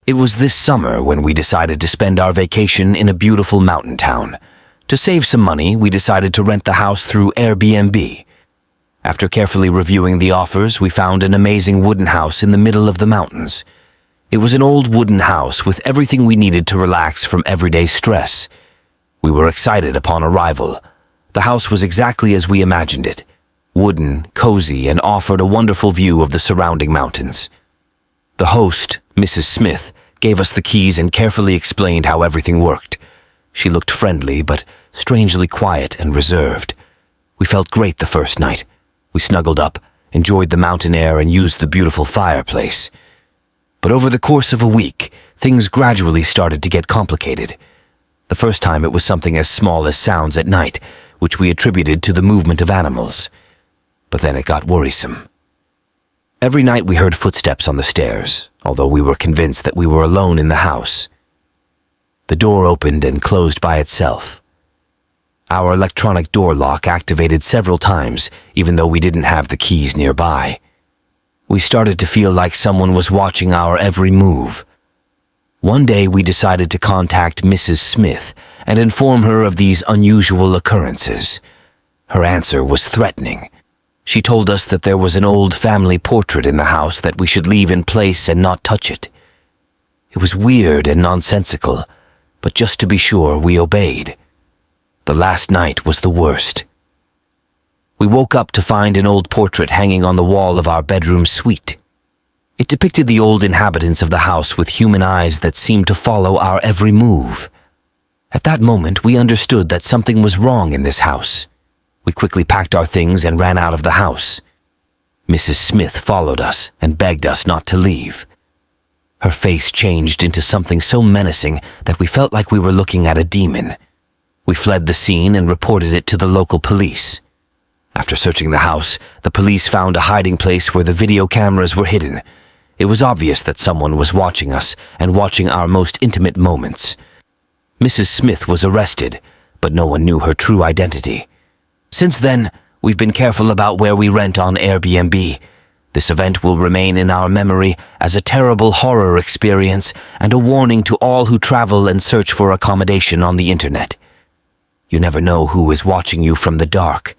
It was this summer when we decided to spend our vacation in a beautiful mountain town. To save some money, we decided to rent the house through Airbnb. After carefully reviewing the offers, we found an amazing wooden house in the middle of the mountains. It was an old wooden house with everything we needed to relax from everyday stress. We were excited upon arrival. The house was exactly as we imagined it. Wooden, cozy, and offered a wonderful view of the surrounding mountains. The host, Mrs. Smith, gave us the keys and carefully explained how everything worked. She looked friendly, but strangely quiet and reserved. We felt great the first night. We snuggled up, enjoyed the mountain air, and used the beautiful fireplace. But over the course of a week, things gradually started to get complicated. The first time it was something as small as sounds at night, which we attributed to the movement of animals. But then it got worrisome. Every night we heard footsteps on the stairs, although we were convinced that we were alone in the house. The door opened and closed by itself. Our electronic door lock activated several times, even though we didn't have the keys nearby. We started to feel like someone was watching our every move. One day we decided to contact Mrs. Smith and inform her of these unusual occurrences. Her answer was threatening. She told us that there was an old family portrait in the house that we should leave in place and not touch it. It was weird and nonsensical, but just to be sure, we obeyed. The last night was the worst. We woke up to find an old portrait hanging on the wall of our bedroom suite. It depicted the old inhabitants of the house with human eyes that seemed to follow our every move. At that moment, we understood that something was wrong in this house. We quickly packed our things and ran out of the house. Mrs. Smith followed us and begged us not to leave. Her face changed into something so menacing that we felt like we were looking at a demon. We fled the scene and reported it to the local police. After searching the house, the police found a hiding place where the video cameras were hidden. It was obvious that someone was watching us and watching our most intimate moments. Mrs. Smith was arrested, but no one knew her true identity. Since then, we've been careful about where we rent on Airbnb. This event will remain in our memory as a terrible horror experience and a warning to all who travel and search for accommodation on the internet. You never know who is watching you from the dark.